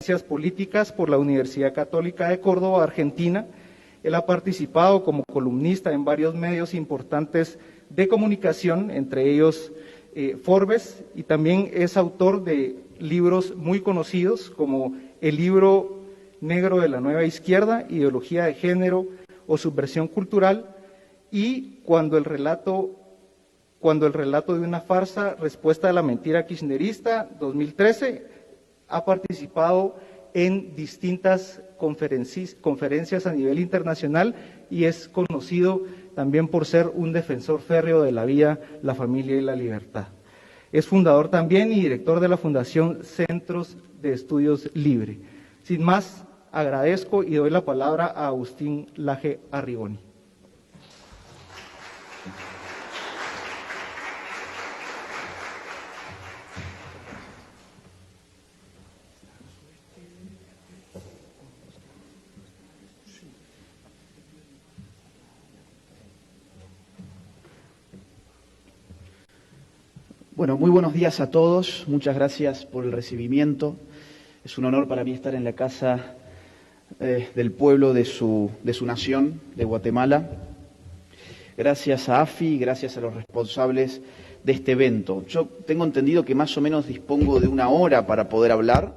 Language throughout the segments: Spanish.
Ciencias Políticas por la Universidad Católica de Córdoba, Argentina. Él ha participado como columnista en varios medios importantes de comunicación, entre ellos Forbes, y también es autor de libros muy conocidos como el libro negro de la nueva izquierda, ideología de género o subversión cultural, y cuando el relato de una farsa, respuesta a la mentira kirchnerista, 2013, ha participado en distintas conferencias a nivel internacional y es conocido también por ser un defensor férreo de la vida, la familia y la libertad. Es fundador también y director de la Fundación Centros de Estudios Libre. Sin más, agradezco y doy la palabra a Agustín Laje Arrigoni. Bueno, muy buenos días a todos. Muchas gracias por el recibimiento. Es un honor para mí estar en la casa del pueblo de su nación, de Guatemala. Gracias a AFI, gracias a los responsables de este evento. Yo tengo entendido que más o menos dispongo de una hora para poder hablar.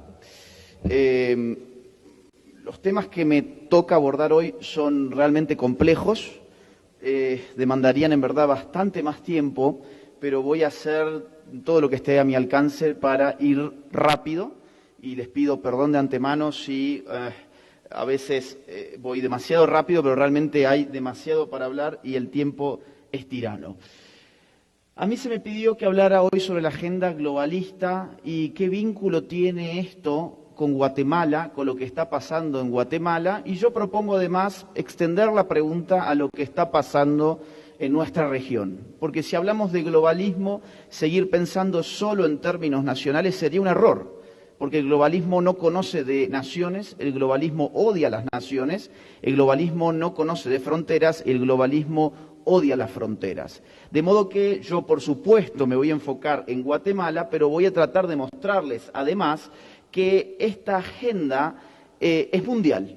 Los temas que me toca abordar hoy son realmente complejos, demandarían en verdad bastante más tiempo, pero voy a hacer todo lo que esté a mi alcance para ir rápido y les pido perdón de antemano si a veces voy demasiado rápido, pero realmente hay demasiado para hablar y el tiempo es tirano. A mí se me pidió que hablara hoy sobre la agenda globalista y qué vínculo tiene esto con Guatemala, con lo que está pasando en Guatemala, y yo propongo además extender la pregunta a lo que está pasando en nuestra región, porque si hablamos de globalismo, seguir pensando solo en términos nacionales sería un error, porque el globalismo no conoce de naciones, el globalismo odia las naciones, el globalismo no conoce de fronteras, el globalismo odia las fronteras. De modo que yo, por supuesto, me voy a enfocar en Guatemala, pero voy a tratar de mostrarles, además, que esta agenda es mundial,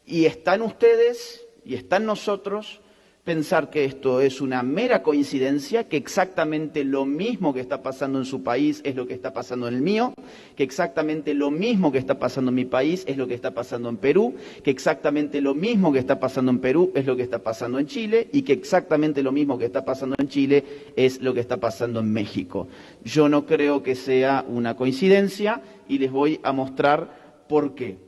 y está en ustedes, y está en nosotros, pensar que esto es una mera coincidencia, que exactamente lo mismo que está pasando en su país es lo que está pasando en el mío, que exactamente lo mismo que está pasando en mi país es lo que está pasando en Perú, que exactamente lo mismo que está pasando en Perú es lo que está pasando en Chile y que exactamente lo mismo que está pasando en Chile es lo que está pasando en México. Yo no creo que sea una coincidencia y les voy a mostrar por qué.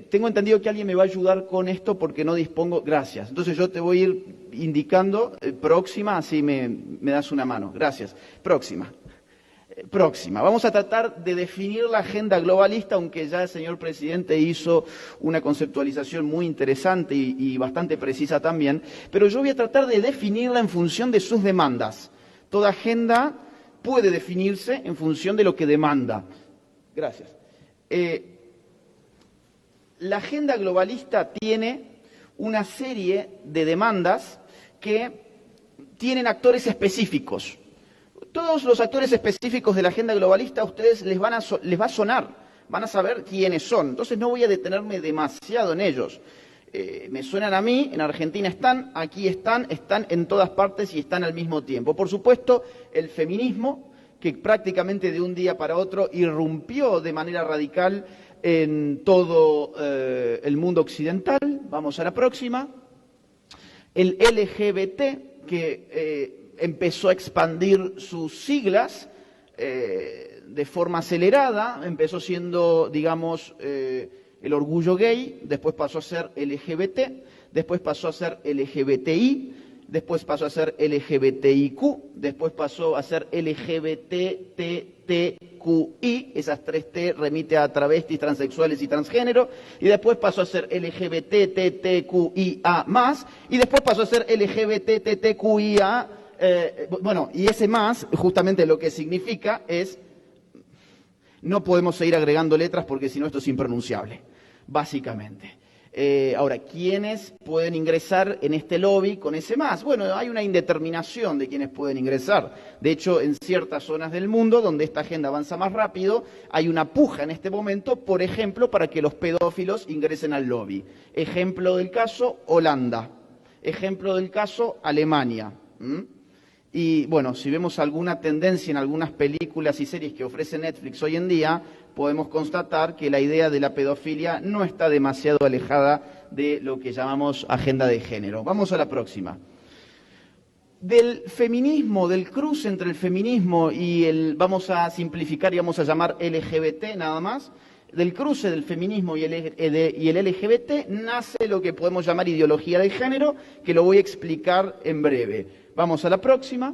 Tengo entendido que alguien me va a ayudar con esto porque no dispongo. Gracias. Entonces yo te voy a ir indicando próxima, así me das una mano. Gracias. Próxima. Vamos a tratar de definir la agenda globalista, aunque ya el señor presidente hizo una conceptualización muy interesante y bastante precisa también, pero yo voy a tratar de definirla en función de sus demandas. Toda agenda puede definirse en función de lo que demanda. Gracias. La agenda globalista tiene una serie de demandas que tienen actores específicos. Todos los actores específicos de la agenda globalista a ustedes les va a sonar, van a saber quiénes son. Entonces no voy a detenerme demasiado en ellos. Me suenan a mí, en Argentina están, aquí están en todas partes y están al mismo tiempo. Por supuesto, el feminismo, que prácticamente de un día para otro irrumpió de manera radical en todo el mundo occidental. Vamos a la próxima. El LGBT, que empezó a expandir sus siglas de forma acelerada, empezó siendo, digamos, el orgullo gay, después pasó a ser LGBT, después pasó a ser LGBTI, después pasó a ser LGBTIQ, después pasó a ser LGBTTQI, esas tres T remite a travestis, transexuales y transgénero, y después pasó a ser LGBTTQIA+, y después pasó a ser LGBTTQIA, y ese más, justamente lo que significa es, no podemos seguir agregando letras porque si no esto es impronunciable, básicamente. Ahora, ¿quiénes pueden ingresar en este lobby con ese más? Bueno, hay una indeterminación de quiénes pueden ingresar. De hecho, en ciertas zonas del mundo donde esta agenda avanza más rápido, hay una puja en este momento, por ejemplo, para que los pedófilos ingresen al lobby. Ejemplo del caso, Holanda. Ejemplo del caso, Alemania. Y bueno, si vemos alguna tendencia en algunas películas y series que ofrece Netflix hoy en día, podemos constatar que la idea de la pedofilia no está demasiado alejada de lo que llamamos agenda de género. Vamos a la próxima. Del feminismo, del cruce entre el feminismo y vamos a simplificar y vamos a llamar LGBT nada más, del cruce del feminismo y el LGBT nace lo que podemos llamar ideología de género, que lo voy a explicar en breve. Vamos a la próxima.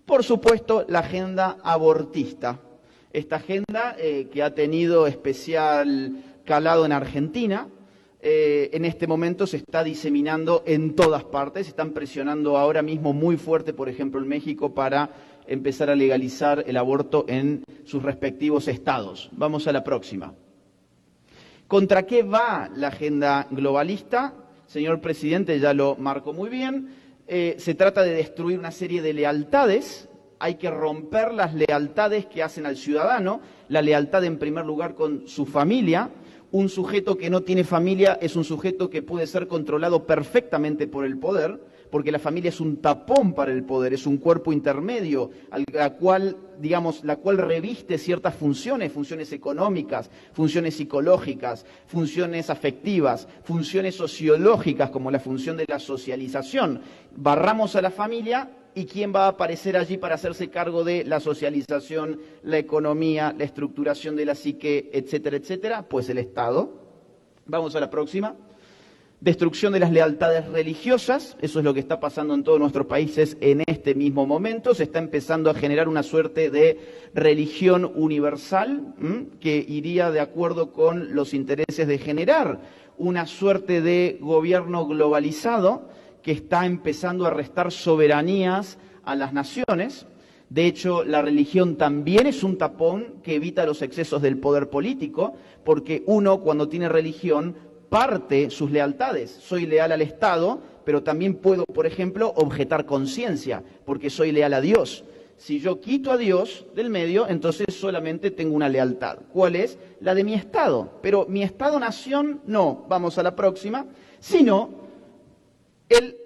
Por supuesto, la agenda abortista. Esta agenda que ha tenido especial calado en Argentina, en este momento se está diseminando en todas partes, se están presionando ahora mismo muy fuerte, por ejemplo, en México, para empezar a legalizar el aborto en sus respectivos estados. Vamos a la próxima. ¿Contra qué va la agenda globalista? Señor presidente, ya lo marcó muy bien. Se trata de destruir una serie de lealtades. Hay que romper las lealtades que hacen al ciudadano, la lealtad en primer lugar con su familia. Un sujeto que no tiene familia es un sujeto que puede ser controlado perfectamente por el poder, porque la familia es un tapón para el poder, es un cuerpo intermedio, la cual reviste ciertas funciones, funciones económicas, funciones psicológicas, funciones afectivas, funciones sociológicas, como la función de la socialización. Barramos a la familia, ¿y quién va a aparecer allí para hacerse cargo de la socialización, la economía, la estructuración de la psique, etcétera, etcétera? Pues el Estado. Vamos a la próxima. Destrucción de las lealtades religiosas, eso es lo que está pasando en todos nuestros países en este mismo momento. Se está empezando a generar una suerte de religión universal que iría de acuerdo con los intereses de generar una suerte de gobierno globalizado que está empezando a restar soberanías a las naciones. De hecho, la religión también es un tapón que evita los excesos del poder político, porque uno, cuando tiene religión, parte sus lealtades. Soy leal al Estado, pero también puedo, por ejemplo, objetar conciencia, porque soy leal a Dios. Si yo quito a Dios del medio, entonces solamente tengo una lealtad. ¿Cuál es? La de mi Estado. Pero mi Estado-nación no, vamos a la próxima, sino el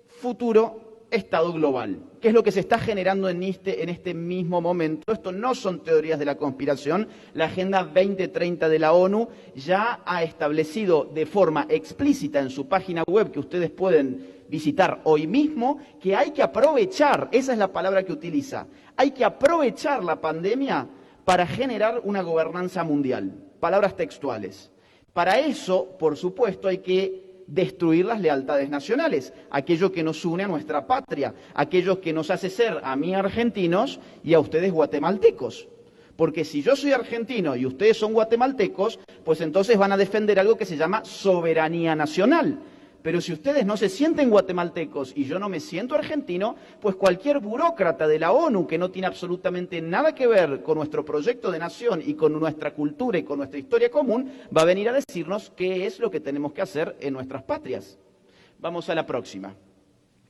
futuro Estado global, que es lo que se está generando en este mismo momento. Esto no son teorías de la conspiración. La Agenda 2030 de la ONU ya ha establecido de forma explícita en su página web, que ustedes pueden visitar hoy mismo, que hay que aprovechar, esa es la palabra que utiliza, hay que aprovechar la pandemia para generar una gobernanza mundial. Palabras textuales. Para eso, por supuesto, hay que destruir las lealtades nacionales, aquello que nos une a nuestra patria, aquello que nos hace ser a mí argentinos y a ustedes guatemaltecos. Porque si yo soy argentino y ustedes son guatemaltecos, pues entonces van a defender algo que se llama soberanía nacional. Pero si ustedes no se sienten guatemaltecos y yo no me siento argentino, pues cualquier burócrata de la ONU que no tiene absolutamente nada que ver con nuestro proyecto de nación y con nuestra cultura y con nuestra historia común, va a venir a decirnos qué es lo que tenemos que hacer en nuestras patrias. Vamos a la próxima.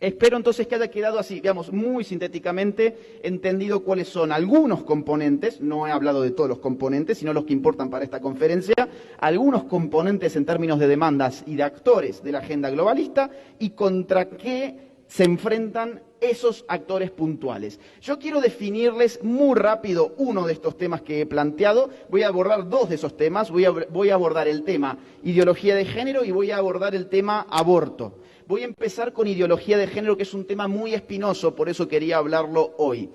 Espero entonces que haya quedado así, digamos, muy sintéticamente entendido cuáles son algunos componentes, no he hablado de todos los componentes, sino los que importan para esta conferencia, algunos componentes en términos de demandas y de actores de la agenda globalista y contra qué se enfrentan esos actores puntuales. Yo quiero definirles muy rápido uno de estos temas que he planteado. Voy a abordar dos de esos temas. Voy a abordar el tema ideología de género y voy a abordar el tema aborto. Voy a empezar con ideología de género, que es un tema muy espinoso, por eso quería hablarlo hoy.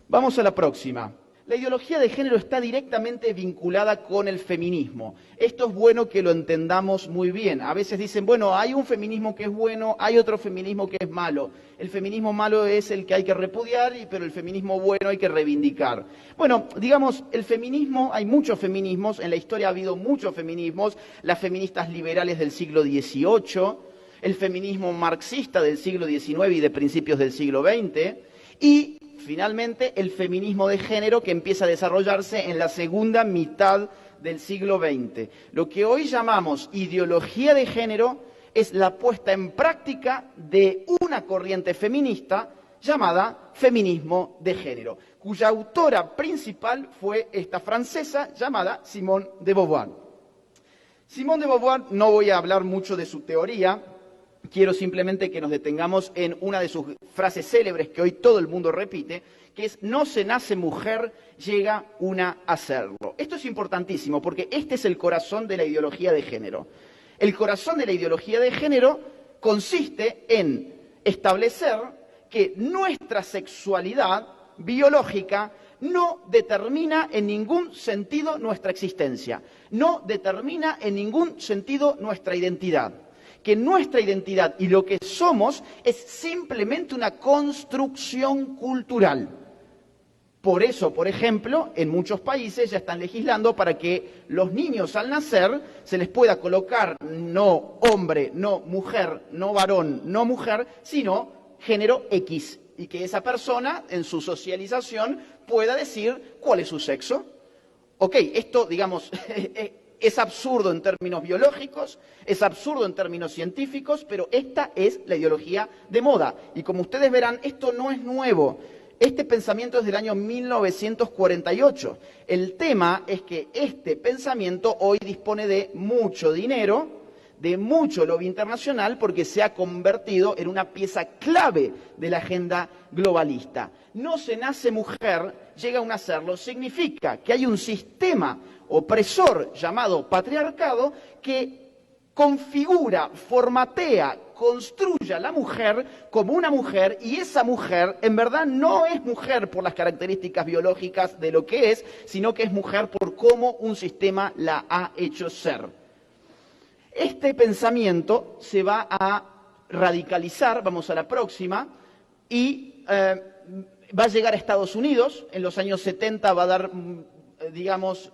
Vamos a la próxima. La ideología de género está directamente vinculada con el feminismo. Esto es bueno que lo entendamos muy bien. A veces dicen, bueno, hay un feminismo que es bueno, hay otro feminismo que es malo. El feminismo malo es el que hay que repudiar, pero el feminismo bueno hay que reivindicar. Bueno, digamos, el feminismo, hay muchos feminismos, en la historia ha habido muchos feminismos, las feministas liberales del siglo XVIII, el feminismo marxista del siglo XIX y de principios del siglo XX, y finalmente, el feminismo de género que empieza a desarrollarse en la segunda mitad del siglo XX. Lo que hoy llamamos ideología de género es la puesta en práctica de una corriente feminista llamada feminismo de género, cuya autora principal fue esta francesa llamada Simone de Beauvoir. Simone de Beauvoir, no voy a hablar mucho de su teoría, quiero simplemente que nos detengamos en una de sus frases célebres que hoy todo el mundo repite, que es: no se nace mujer, llega una a serlo. Esto es importantísimo porque este es el corazón de la ideología de género. El corazón de la ideología de género consiste en establecer que nuestra sexualidad biológica no determina en ningún sentido nuestra existencia, no determina en ningún sentido nuestra identidad, que nuestra identidad y lo que somos es simplemente una construcción cultural. Por eso, por ejemplo, en muchos países ya están legislando para que los niños al nacer se les pueda colocar no hombre, no mujer, no varón, no mujer, sino género X, y que esa persona en su socialización pueda decir cuál es su sexo. Ok, esto, digamos, es absurdo en términos biológicos, es absurdo en términos científicos, pero esta es la ideología de moda. Y como ustedes verán, esto no es nuevo. Este pensamiento es del año 1948. El tema es que este pensamiento hoy dispone de mucho dinero, de mucho lobby internacional, porque se ha convertido en una pieza clave de la agenda globalista. No se nace mujer, llega a un nacerlo, significa que hay un sistema opresor llamado patriarcado que configura, formatea, construye a la mujer como una mujer, y esa mujer en verdad no es mujer por las características biológicas de lo que es, sino que es mujer por cómo un sistema la ha hecho ser. Este pensamiento se va a radicalizar, vamos a la próxima, y va a llegar a Estados Unidos. En los años 70 va a dar, digamos,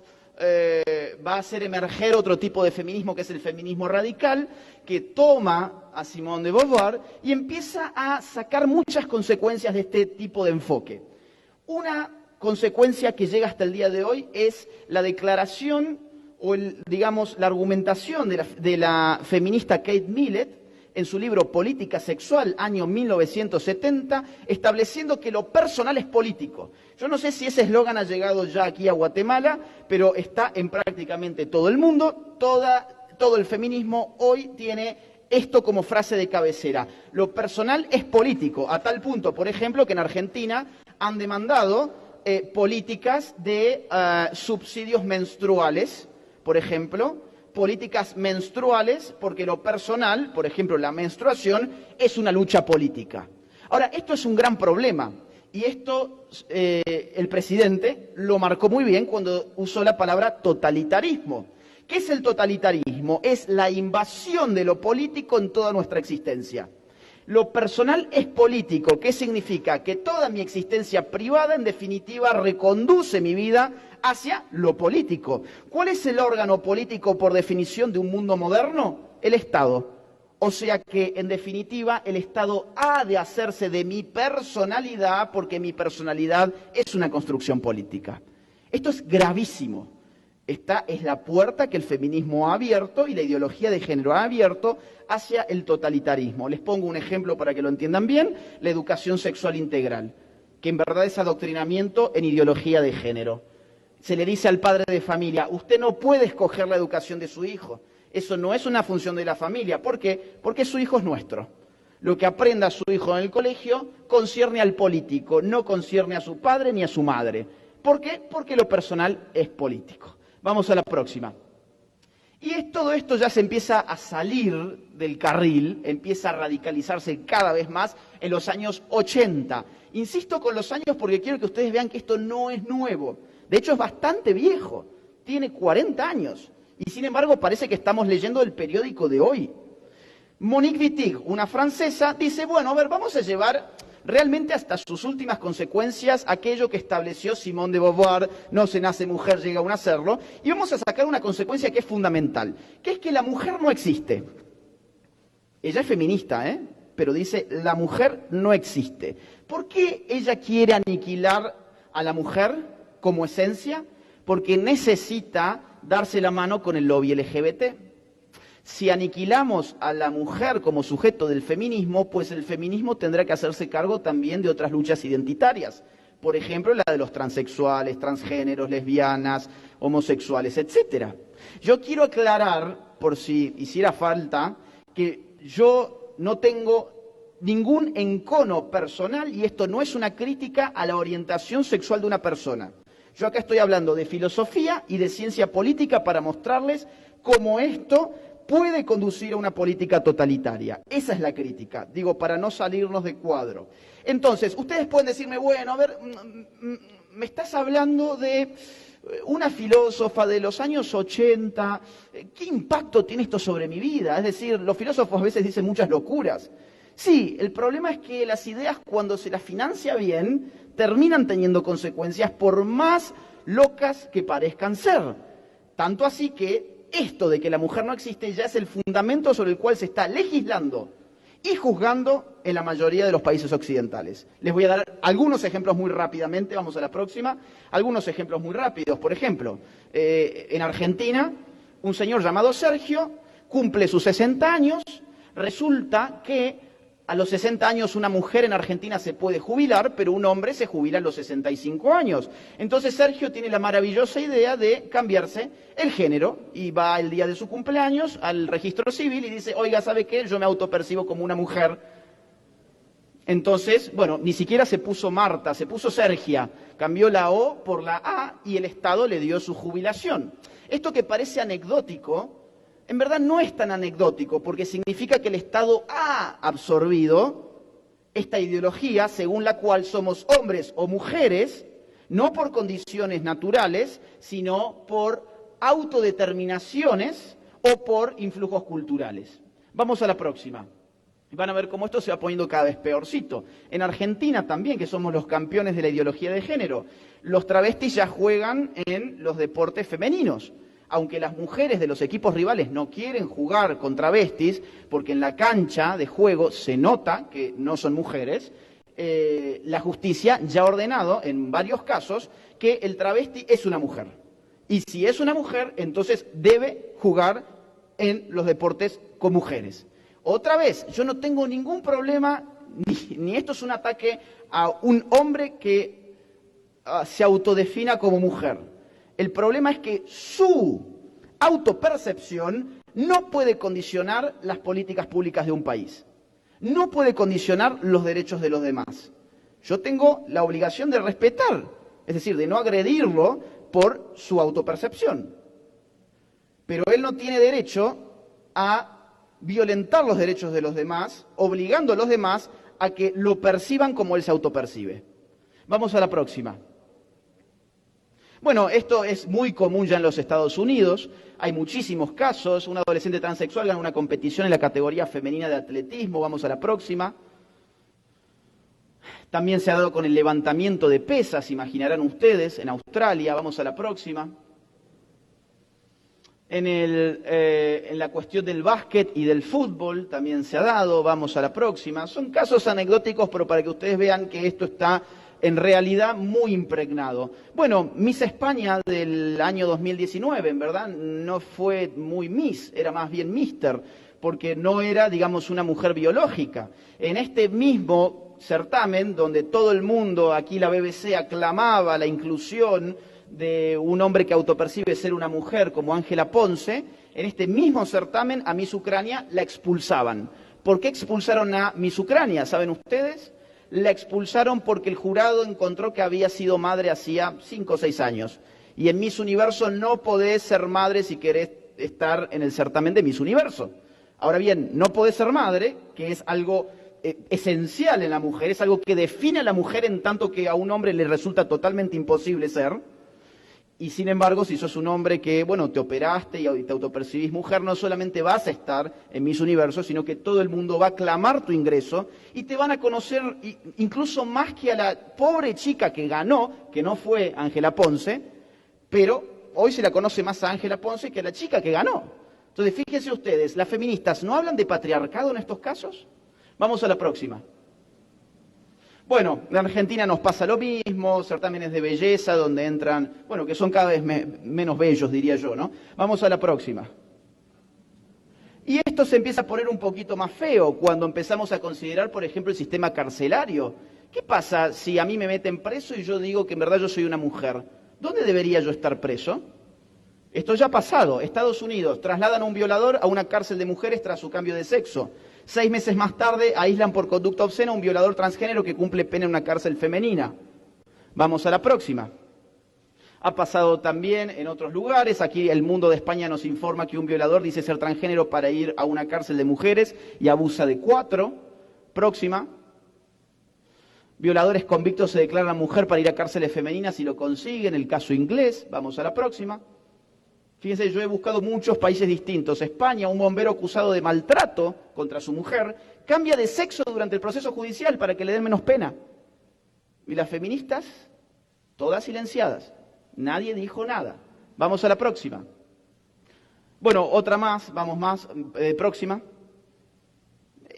va a hacer emerger otro tipo de feminismo, que es el feminismo radical, que toma a Simone de Beauvoir y empieza a sacar muchas consecuencias de este tipo de enfoque. Una consecuencia que llega hasta el día de hoy es la declaración o, digamos, la argumentación de la feminista Kate Millett en su libro Política Sexual, año 1970, estableciendo que lo personal es político. Yo no sé si ese eslogan ha llegado ya aquí a Guatemala, pero está en prácticamente todo el mundo. Todo el feminismo hoy tiene esto como frase de cabecera. Lo personal es político, a tal punto, por ejemplo, que en Argentina han demandado políticas de subsidios menstruales, por ejemplo, políticas menstruales, porque lo personal, por ejemplo, la menstruación, es una lucha política. Ahora, esto es un gran problema, y esto el presidente lo marcó muy bien cuando usó la palabra totalitarismo. ¿Qué es el totalitarismo? Es la invasión de lo político en toda nuestra existencia. Lo personal es político. ¿Qué significa? Que toda mi existencia privada, en definitiva, reconduce mi vida hacia lo político. ¿Cuál es el órgano político por definición de un mundo moderno? El Estado. O sea que, en definitiva, el Estado ha de hacerse de mi personalidad, porque mi personalidad es una construcción política. Esto es gravísimo. Esta es la puerta que el feminismo ha abierto y la ideología de género ha abierto hacia el totalitarismo. Les pongo un ejemplo para que lo entiendan bien: la educación sexual integral, que en verdad es adoctrinamiento en ideología de género. Se le dice al padre de familia: usted no puede escoger la educación de su hijo, eso no es una función de la familia. ¿Por qué? Porque su hijo es nuestro. Lo que aprenda su hijo en el colegio concierne al político, no concierne a su padre ni a su madre. ¿Por qué? Porque lo personal es político. Vamos a la próxima. Y todo esto ya se empieza a salir del carril, empieza a radicalizarse cada vez más en los años 80. Insisto con los años porque quiero que ustedes vean que esto no es nuevo. De hecho, es bastante viejo, tiene 40 años. Y sin embargo, parece que estamos leyendo el periódico de hoy. Monique Wittig, una francesa, dice: bueno, a ver, vamos a llevar realmente hasta sus últimas consecuencias aquello que estableció Simone de Beauvoir: no se nace mujer, llega a un nacerlo, y vamos a sacar una consecuencia que es fundamental, que es que la mujer no existe. Ella es feminista, pero dice la mujer no existe. ¿Por qué ella quiere aniquilar a la mujer como esencia? Porque necesita darse la mano con el lobby LGBT. Si aniquilamos a la mujer como sujeto del feminismo, pues el feminismo tendrá que hacerse cargo también de otras luchas identitarias. Por ejemplo, la de los transexuales, transgéneros, lesbianas, homosexuales, etc. Yo quiero aclarar, por si hiciera falta, que yo no tengo ningún encono personal y esto no es una crítica a la orientación sexual de una persona. Yo acá estoy hablando de filosofía y de ciencia política para mostrarles cómo esto puede conducir a una política totalitaria. Esa es la crítica, digo, para no salirnos de cuadro. Entonces, ustedes pueden decirme, bueno, a ver, me estás hablando de una filósofa de los años 80, ¿qué impacto tiene esto sobre mi vida? Es decir, los filósofos a veces dicen muchas locuras. Sí, el problema es que las ideas, cuando se las financia bien, terminan teniendo consecuencias por más locas que parezcan ser. Tanto así que esto de que la mujer no existe ya es el fundamento sobre el cual se está legislando y juzgando en la mayoría de los países occidentales. Les voy a dar algunos ejemplos muy rápidamente, vamos a la próxima, algunos ejemplos muy rápidos. Por ejemplo, en Argentina, un señor llamado Sergio cumple sus 60 años, resulta que a los 60 años una mujer en Argentina se puede jubilar, pero un hombre se jubila a los 65 años. Entonces Sergio tiene la maravillosa idea de cambiarse el género y va el día de su cumpleaños al registro civil y dice, oiga, ¿sabe qué? Yo me autopercibo como una mujer. Entonces, bueno, ni siquiera se puso Marta, se puso Sergia, cambió la O por la A y el Estado le dio su jubilación. Esto que parece anecdótico, en verdad no es tan anecdótico, porque significa que el Estado ha absorbido esta ideología según la cual somos hombres o mujeres, no por condiciones naturales, sino por autodeterminaciones o por influjos culturales. Vamos a la próxima. Van a ver cómo esto se va poniendo cada vez peorcito. En Argentina también, que somos los campeones de la ideología de género, los travestis ya juegan en los deportes femeninos. Aunque las mujeres de los equipos rivales no quieren jugar con travestis, porque en la cancha de juego se nota que no son mujeres, la justicia ya ha ordenado, en varios casos, que el travesti es una mujer. Y si es una mujer, entonces debe jugar en los deportes con mujeres. Otra vez, yo no tengo ningún problema, ni esto es un ataque a un hombre que se autodefina como mujer. El problema es que su autopercepción no puede condicionar las políticas públicas de un país. No puede condicionar los derechos de los demás. Yo tengo la obligación de respetar, es decir, de no agredirlo por su autopercepción. Pero él no tiene derecho a violentar los derechos de los demás, obligando a los demás a que lo perciban como él se autopercibe. Vamos a la próxima. Bueno, esto es muy común ya en los Estados Unidos, hay muchísimos casos, un adolescente transexual gana una competición en la categoría femenina de atletismo, vamos a la próxima. También se ha dado con el levantamiento de pesas, imaginarán ustedes, en Australia, vamos a la próxima. En la cuestión del básquet y del fútbol también se ha dado, vamos a la próxima. Son casos anecdóticos, pero para que ustedes vean que esto está en realidad muy impregnado. Bueno, Miss España del año 2019, en verdad, no fue muy Miss, era más bien Mister, porque no era, digamos, una mujer biológica. En este mismo certamen, donde todo el mundo, aquí la BBC aclamaba la inclusión de un hombre que autopercibe ser una mujer como Ángela Ponce, en este mismo certamen a Miss Ucrania la expulsaban. ¿Por qué expulsaron a Miss Ucrania? ¿Saben ustedes? La expulsaron porque el jurado encontró que había sido madre hacía 5 o 6 años. Y en Miss Universo no podés ser madre si querés estar en el certamen de Miss Universo. Ahora bien, no podés ser madre, que es algo esencial en la mujer, es algo que define a la mujer en tanto que a un hombre le resulta totalmente imposible ser. Y sin embargo, si sos un hombre que, bueno, te operaste y te autopercibís mujer, no solamente vas a estar en Miss Universo, sino que todo el mundo va a aclamar tu ingreso y te van a conocer incluso más que a la pobre chica que ganó, que no fue Ángela Ponce, pero hoy se la conoce más a Ángela Ponce que a la chica que ganó. Entonces, fíjense ustedes, las feministas no hablan de patriarcado en estos casos, Vamos a la próxima. Bueno, en Argentina nos pasa lo mismo, certámenes de belleza donde entran, bueno, que son cada vez menos bellos, diría yo, ¿no? Vamos a la próxima. Y esto se empieza a poner un poquito más feo cuando empezamos a considerar, por ejemplo, el sistema carcelario. ¿Qué pasa si a mí me meten preso y yo digo que en verdad yo soy una mujer? ¿Dónde debería yo estar preso? Esto ya ha pasado. Estados Unidos trasladan a un violador a una cárcel de mujeres tras su cambio de sexo. 6 meses más tarde aíslan por conducta obscena a un violador transgénero que cumple pena en una cárcel femenina. Vamos a la próxima. Ha pasado también en otros lugares. Aquí El Mundo de España nos informa que un violador dice ser transgénero para ir a una cárcel de mujeres y abusa de 4. Próxima. Violadores convictos se declaran mujer para ir a cárceles femeninas y lo consiguen. El caso inglés. Vamos a la próxima. Fíjense, yo he buscado muchos países distintos. España, un bombero acusado de maltrato contra su mujer cambia de sexo durante el proceso judicial para que le den menos pena. Y las feministas, todas silenciadas. Nadie dijo nada. Vamos a la próxima. Bueno, otra más, vamos más, próxima.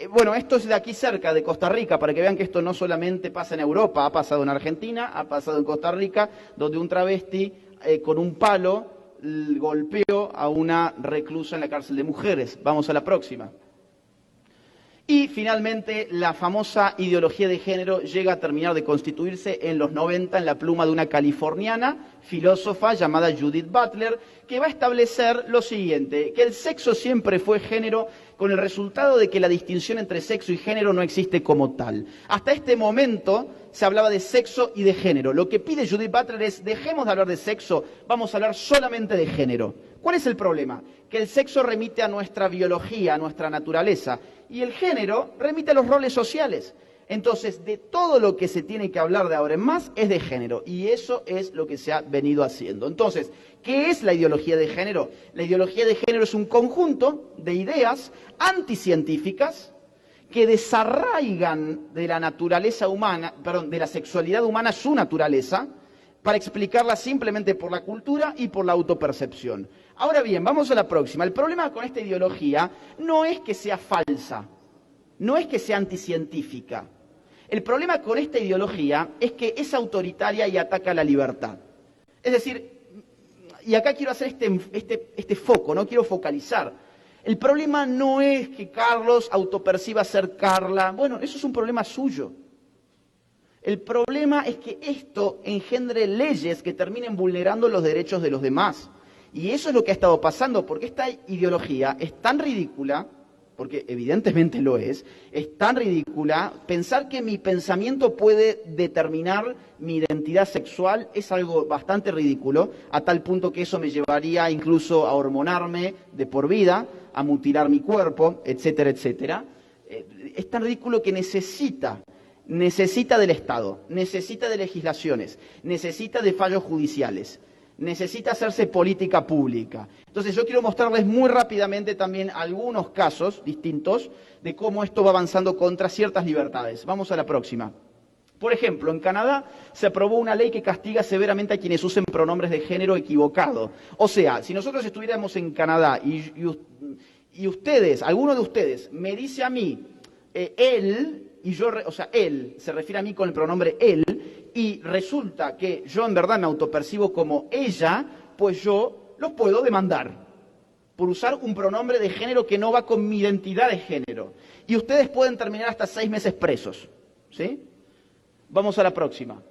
Bueno, esto es de aquí cerca, de Costa Rica, para que vean que esto no solamente pasa en Europa, ha pasado en Argentina, ha pasado en Costa Rica, donde un travesti con un palo golpeó a una reclusa en la cárcel de mujeres. Vamos a la próxima. Y finalmente, la famosa ideología de género llega a terminar de constituirse en los 90 en la pluma de una californiana filósofa llamada Judith Butler, que va a establecer lo siguiente, que el sexo siempre fue género, con el resultado de que la distinción entre sexo y género no existe como tal. Hasta este momento se hablaba de sexo y de género. Lo que pide Judith Butler es, dejemos de hablar de sexo, vamos a hablar solamente de género. ¿Cuál es el problema? Que el sexo remite a nuestra biología, a nuestra naturaleza, y el género remite a los roles sociales. Entonces, de todo lo que se tiene que hablar de ahora en más es de género, y eso es lo que se ha venido haciendo. Entonces, ¿qué es la ideología de género? La ideología de género es un conjunto de ideas anticientíficas que desarraigan de la naturaleza humana, perdón, de la sexualidad humana su naturaleza, para explicarla simplemente por la cultura y por la autopercepción. Ahora bien, vamos a la próxima. El problema con esta ideología no es que sea falsa, no es que sea anticientífica. El problema con esta ideología es que es autoritaria y ataca la libertad. Es decir, y acá quiero hacer este foco, no quiero focalizar. El problema no es que Carlos autoperciba ser Carla. Bueno, eso es un problema suyo. El problema es que esto engendre leyes que terminen vulnerando los derechos de los demás. Y eso es lo que ha estado pasando, porque esta ideología es tan ridícula, porque evidentemente lo es tan ridícula, pensar que mi pensamiento puede determinar mi identidad sexual es algo bastante ridículo, a tal punto que eso me llevaría incluso a hormonarme de por vida, a mutilar mi cuerpo, etcétera, etcétera. Es tan ridículo que necesita del Estado, necesita de legislaciones, necesita de fallos judiciales, necesita hacerse política pública. Entonces yo quiero mostrarles muy rápidamente también algunos casos distintos de cómo esto va avanzando contra ciertas libertades. Vamos a la próxima. Por ejemplo, en Canadá se aprobó una ley que castiga severamente a quienes usen pronombres de género equivocado. O sea, si nosotros estuviéramos en Canadá y ustedes, alguno de ustedes, me dice a mí, él, y yo, o sea, él, se refiere a mí con el pronombre él, y resulta que yo en verdad me autopercibo como ella, pues yo los puedo demandar por usar un pronombre de género que no va con mi identidad de género. Y ustedes pueden terminar hasta 6 meses presos, ¿sí? Vamos a la próxima.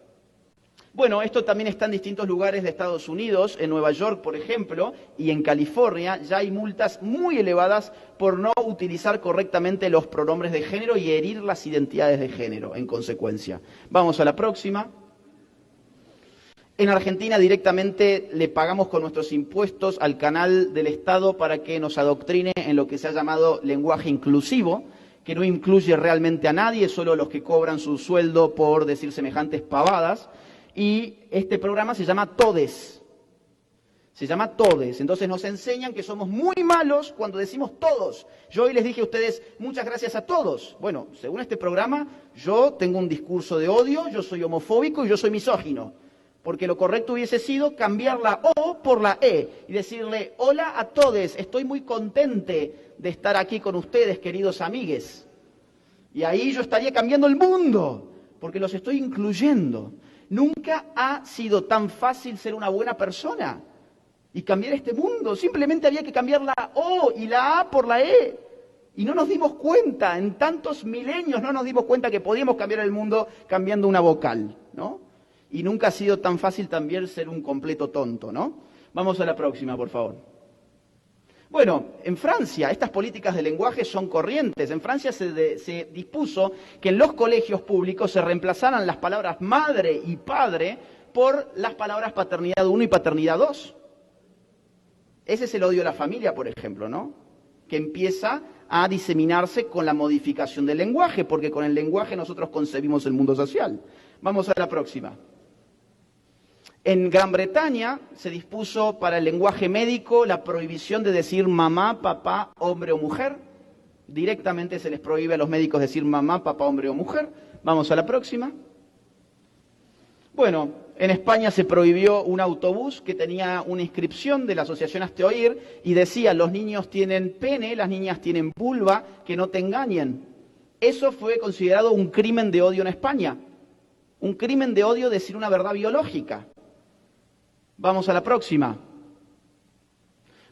Bueno, esto también está en distintos lugares de Estados Unidos, en Nueva York, por ejemplo, y en California ya hay multas muy elevadas por no utilizar correctamente los pronombres de género y herir las identidades de género, en consecuencia. Vamos a la próxima. En Argentina directamente le pagamos con nuestros impuestos al canal del Estado para que nos adoctrine en lo que se ha llamado lenguaje inclusivo, que no incluye realmente a nadie, solo los que cobran su sueldo por decir semejantes pavadas. Y este programa se llama Todes. Se llama Todes. Entonces nos enseñan que somos muy malos cuando decimos todos. Yo hoy les dije a ustedes, muchas gracias a todos. Bueno, según este programa, yo tengo un discurso de odio, yo soy homofóbico y yo soy misógino. Porque lo correcto hubiese sido cambiar la O por la E y decirle, hola a todes, estoy muy contente de estar aquí con ustedes, queridos amigues. Y ahí yo estaría cambiando el mundo, porque los estoy incluyendo. Nunca ha sido tan fácil ser una buena persona y cambiar este mundo. Simplemente había que cambiar la O y la A por la E. Y no nos dimos cuenta, en tantos milenios no nos dimos cuenta que podíamos cambiar el mundo cambiando una vocal, ¿no? Y nunca ha sido tan fácil también ser un completo tonto, ¿no? Vamos a la próxima, por favor. Bueno, en Francia estas políticas de lenguaje son corrientes. En Francia se dispuso que en los colegios públicos se reemplazaran las palabras madre y padre por las palabras paternidad 1 y paternidad 2. Ese es el odio a la familia, por ejemplo, ¿no? Que empieza a diseminarse con la modificación del lenguaje, porque con el lenguaje nosotros concebimos el mundo social. Vamos a la próxima. En Gran Bretaña se dispuso para el lenguaje médico la prohibición de decir mamá, papá, hombre o mujer. Directamente se les prohíbe a los médicos decir mamá, papá, hombre o mujer. Vamos a la próxima. Bueno, en España se prohibió un autobús que tenía una inscripción de la Asociación Hazte Oír y decía, los niños tienen pene, las niñas tienen vulva, que no te engañen. Eso fue considerado un crimen de odio en España. Un crimen de odio decir una verdad biológica. Vamos a la próxima.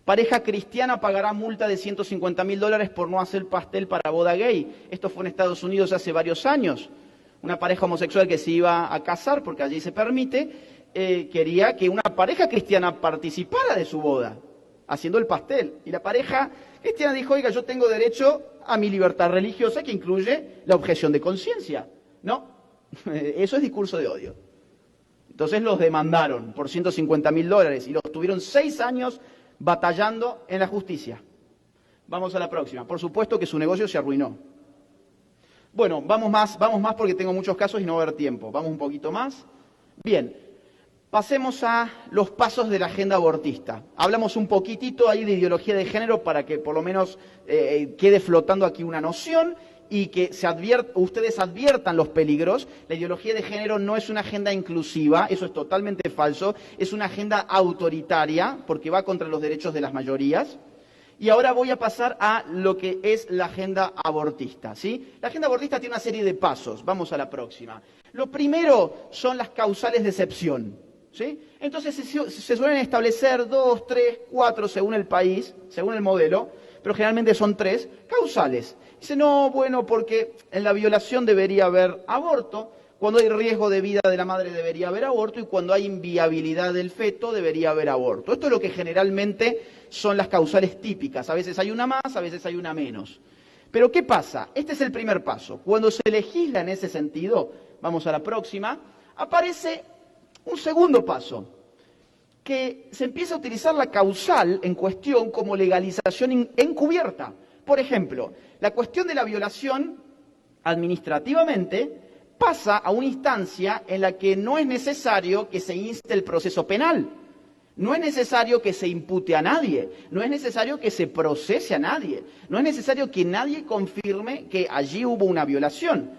Pareja cristiana pagará multa de $150.000 por no hacer pastel para boda gay. Esto fue en Estados Unidos hace varios años. Una pareja homosexual que se iba a casar, porque allí se permite, quería que una pareja cristiana participara de su boda, haciendo el pastel. Y la pareja cristiana dijo, oiga, yo tengo derecho a mi libertad religiosa, que incluye la objeción de conciencia. No, eso es discurso de odio. Entonces los demandaron por $150.000 y los tuvieron 6 años batallando en la justicia. Vamos a la próxima. Por supuesto que su negocio se arruinó. Bueno, vamos más porque tengo muchos casos y no va a haber tiempo. Vamos un poquito más. Bien, pasemos a los pasos de la agenda abortista. Hablamos un poquitito ahí de ideología de género para que por lo menos quede flotando aquí una noción y que ustedes adviertan los peligros. La ideología de género no es una agenda inclusiva, eso es totalmente falso. Es una agenda autoritaria porque va contra los derechos de las mayorías. Y ahora voy a pasar a lo que es la agenda abortista, ¿sí? La agenda abortista tiene una serie de pasos. Vamos a la próxima. Lo primero son las causales de excepción, ¿sí? Entonces se suelen establecer 2, 3, 4 según el país, según el modelo, pero generalmente son 3 causales. Dice, no, bueno, porque en la violación debería haber aborto, cuando hay riesgo de vida de la madre debería haber aborto y cuando hay inviabilidad del feto debería haber aborto. Esto es lo que generalmente son las causales típicas. A veces hay una más, a veces hay una menos. Pero ¿qué pasa? Este es el primer paso. Cuando se legisla en ese sentido, vamos a la próxima, aparece un segundo paso, que se empieza a utilizar la causal en cuestión como legalización encubierta. Por ejemplo, la cuestión de la violación administrativamente pasa a una instancia en la que no es necesario que se inste el proceso penal, no es necesario que se impute a nadie, no es necesario que se procese a nadie, no es necesario que nadie confirme que allí hubo una violación.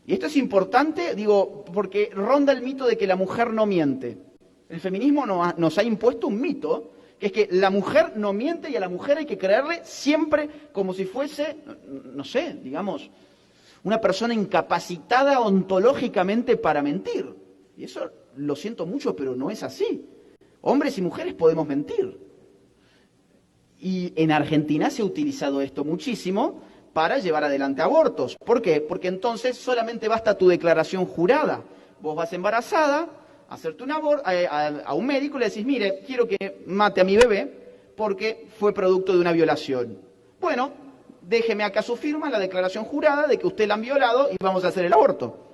Y esto es importante, digo, porque ronda el mito de que la mujer no miente. El feminismo nos ha impuesto un mito, que es que la mujer no miente y a la mujer hay que creerle siempre como si fuese, no sé, digamos, una persona incapacitada ontológicamente para mentir. Y eso lo siento mucho, pero no es así. Hombres y mujeres podemos mentir. Y en Argentina se ha utilizado esto muchísimo para llevar adelante abortos. ¿Por qué? Porque entonces solamente basta tu declaración jurada. Vos vas embarazada, hacerte un aborto, a un médico y le decís, mire, quiero que mate a mi bebé porque fue producto de una violación. Bueno, déjeme acá su firma, la declaración jurada de que usted la han violado y vamos a hacer el aborto.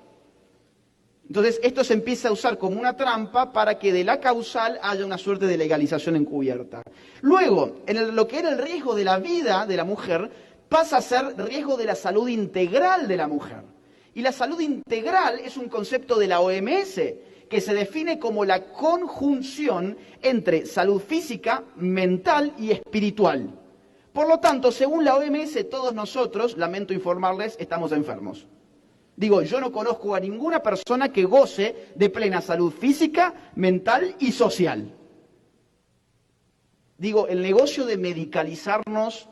Entonces, esto se empieza a usar como una trampa para que de la causal haya una suerte de legalización encubierta. Luego, en lo que era el riesgo de la vida de la mujer, pasa a ser riesgo de la salud integral de la mujer. Y la salud integral es un concepto de la OMS, que se define como la conjunción entre salud física, mental y espiritual. Por lo tanto, según la OMS, todos nosotros, lamento informarles, estamos enfermos. Digo, yo no conozco a ninguna persona que goce de plena salud física, mental y social. Digo, el negocio de medicalizarnos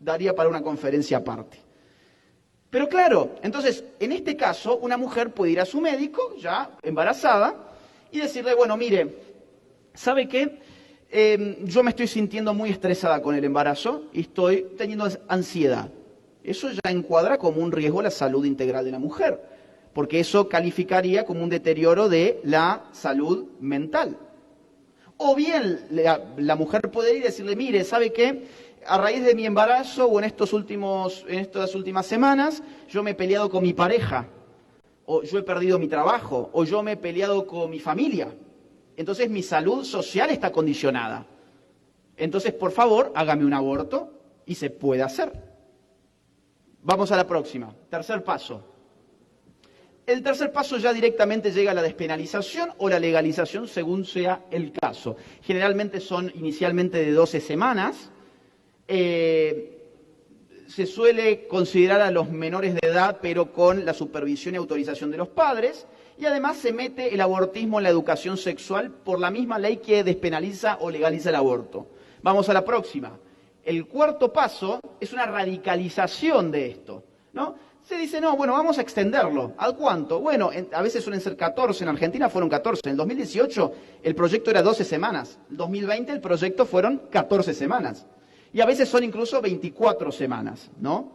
daría para una conferencia aparte. Pero claro, entonces, en este caso, una mujer puede ir a su médico, ya embarazada, y decirle, bueno, mire, ¿sabe qué? Yo me estoy sintiendo muy estresada con el embarazo y estoy teniendo ansiedad. Eso ya encuadra como un riesgo a la salud integral de la mujer, porque eso calificaría como un deterioro de la salud mental. O bien la mujer puede ir y decirle, mire, ¿sabe qué? A raíz de mi embarazo o en estas últimas semanas, yo me he peleado con mi pareja, o yo he perdido mi trabajo, o yo me he peleado con mi familia. Entonces mi salud social está condicionada. Entonces, por favor, hágame un aborto y se puede hacer. Vamos a la próxima. Tercer paso. El tercer paso ya directamente llega a la despenalización o la legalización según sea el caso. Generalmente son inicialmente de 12 semanas. Se suele considerar a los menores de edad, pero con la supervisión y autorización de los padres. Y además se mete el abortismo en la educación sexual por la misma ley que despenaliza o legaliza el aborto. Vamos a la próxima. El cuarto paso es una radicalización de esto, ¿no? Se dice, no, bueno, vamos a extenderlo. ¿A cuánto? Bueno, a veces suelen ser 14, en Argentina fueron 14. En el 2018 el proyecto era 12 semanas. En el 2020 el proyecto fueron 14 semanas. Y a veces son incluso 24 semanas, ¿no?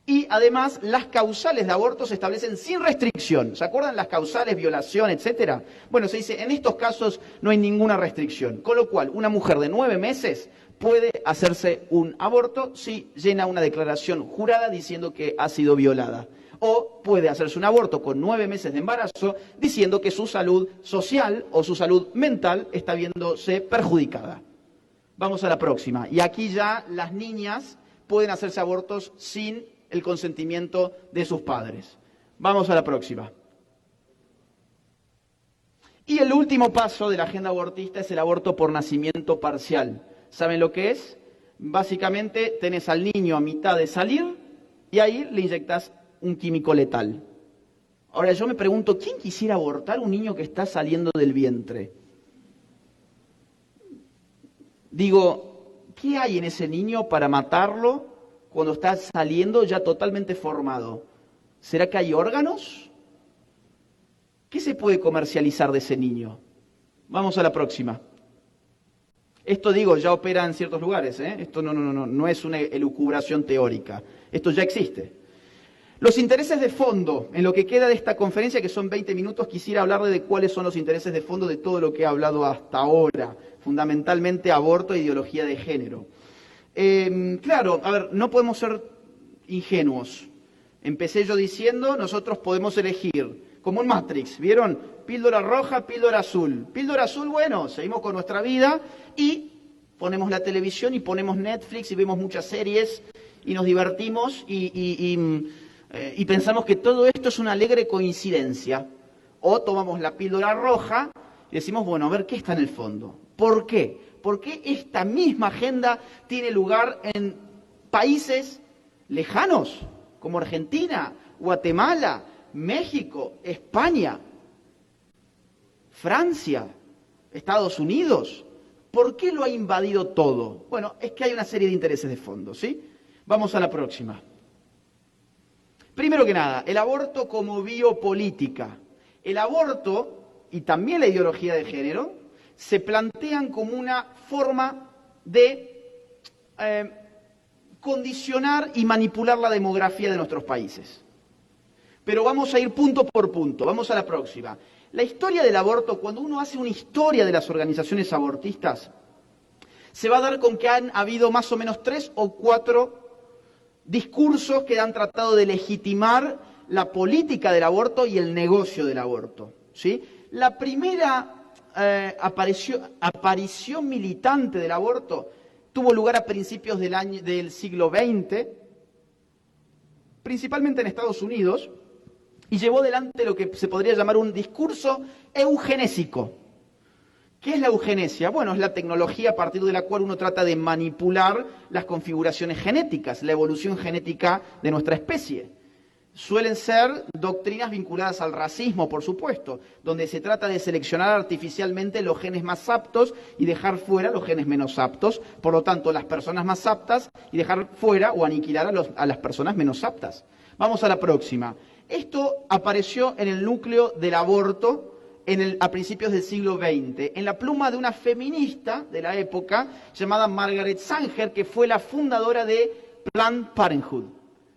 Y además las causales de aborto se establecen sin restricción. ¿Se acuerdan las causales, violación, etcétera? Bueno, se dice, en estos casos no hay ninguna restricción. Con lo cual, una mujer de 9 meses puede hacerse un aborto si llena una declaración jurada diciendo que ha sido violada. O puede hacerse un aborto con 9 meses de embarazo diciendo que su salud social o su salud mental está viéndose perjudicada. Vamos a la próxima. Y aquí ya las niñas pueden hacerse abortos sin el consentimiento de sus padres. Vamos a la próxima. Y el último paso de la agenda abortista es el aborto por nacimiento parcial. ¿Saben lo que es? Básicamente tenés al niño a mitad de salir y ahí le inyectas un químico letal. Ahora yo me pregunto, ¿quién quisiera abortar un niño que está saliendo del vientre? Digo, ¿qué hay en ese niño para matarlo cuando está saliendo ya totalmente formado? ¿Será que hay órganos? ¿Qué se puede comercializar de ese niño? Vamos a la próxima. Esto, digo, ya opera en ciertos lugares, ¿eh? Esto no es una elucubración teórica. Esto ya existe. Los intereses de fondo, en lo que queda de esta conferencia, que son 20 minutos, quisiera hablarle de cuáles son los intereses de fondo de todo lo que he hablado hasta ahora. Fundamentalmente aborto e ideología de género. Claro, a ver, no podemos ser ingenuos. Empecé yo diciendo, nosotros podemos elegir, como en Matrix, ¿vieron? Píldora roja, píldora azul. Píldora azul, bueno, seguimos con nuestra vida y ponemos la televisión y ponemos Netflix y vemos muchas series y nos divertimos y pensamos que todo esto es una alegre coincidencia. O tomamos la píldora roja y decimos, bueno, a ver qué está en el fondo. ¿Por qué? ¿Por qué esta misma agenda tiene lugar en países lejanos, como Argentina, Guatemala, México, España, Francia, Estados Unidos? ¿Por qué lo ha invadido todo? Bueno, es que hay una serie de intereses de fondo, ¿sí? Vamos a la próxima. Primero que nada, el aborto como biopolítica. El aborto y también la ideología de género se plantean como una forma de condicionar y manipular la demografía de nuestros países. Pero vamos a ir punto por punto, vamos a la próxima. La historia del aborto, cuando uno hace una historia de las organizaciones abortistas, se va a dar con que han habido más o menos 3 o 4 discursos que han tratado de legitimar la política del aborto y el negocio del aborto, ¿sí? La primera aparición militante del aborto tuvo lugar a principios del siglo XX, principalmente en Estados Unidos, y llevó adelante lo que se podría llamar un discurso eugenésico. ¿Qué es la eugenesia? Bueno, es la tecnología a partir de la cual uno trata de manipular las configuraciones genéticas, la evolución genética de nuestra especie. Suelen ser doctrinas vinculadas al racismo, por supuesto, donde se trata de seleccionar artificialmente los genes más aptos y dejar fuera los genes menos aptos, por lo tanto, las personas más aptas y dejar fuera o aniquilar a las personas menos aptas. Vamos a la próxima. Esto apareció en el núcleo del aborto a principios del siglo XX, en la pluma de una feminista de la época llamada Margaret Sanger, que fue la fundadora de Planned Parenthood.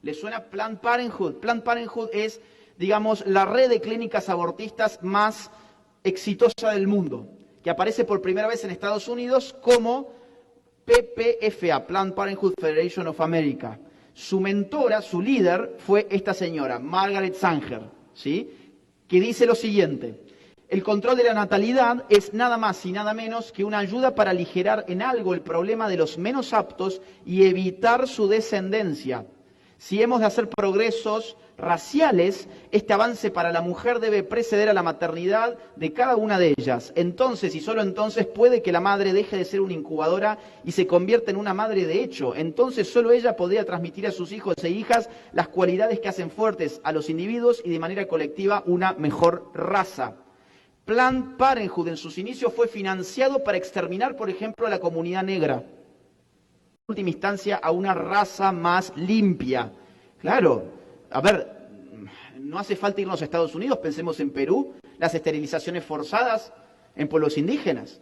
¿Les suena Planned Parenthood? Planned Parenthood es, digamos, la red de clínicas abortistas más exitosa del mundo, que aparece por primera vez en Estados Unidos como PPFA, Planned Parenthood Federation of America. Su mentora, su líder, fue esta señora, Margaret Sanger, ¿sí? Que dice lo siguiente: el control de la natalidad es nada más y nada menos que una ayuda para aligerar en algo el problema de los menos aptos y evitar su descendencia. Si hemos de hacer progresos raciales, este avance para la mujer debe preceder a la maternidad de cada una de ellas. Entonces, y solo entonces, puede que la madre deje de ser una incubadora y se convierta en una madre de hecho. Entonces, solo ella podría transmitir a sus hijos e hijas las cualidades que hacen fuertes a los individuos y de manera colectiva una mejor raza. Planned Parenthood en sus inicios fue financiado para exterminar, por ejemplo, a la comunidad negra. En última instancia, a una raza más limpia. Claro, a ver, no hace falta irnos a Estados Unidos, pensemos en Perú, las esterilizaciones forzadas en pueblos indígenas.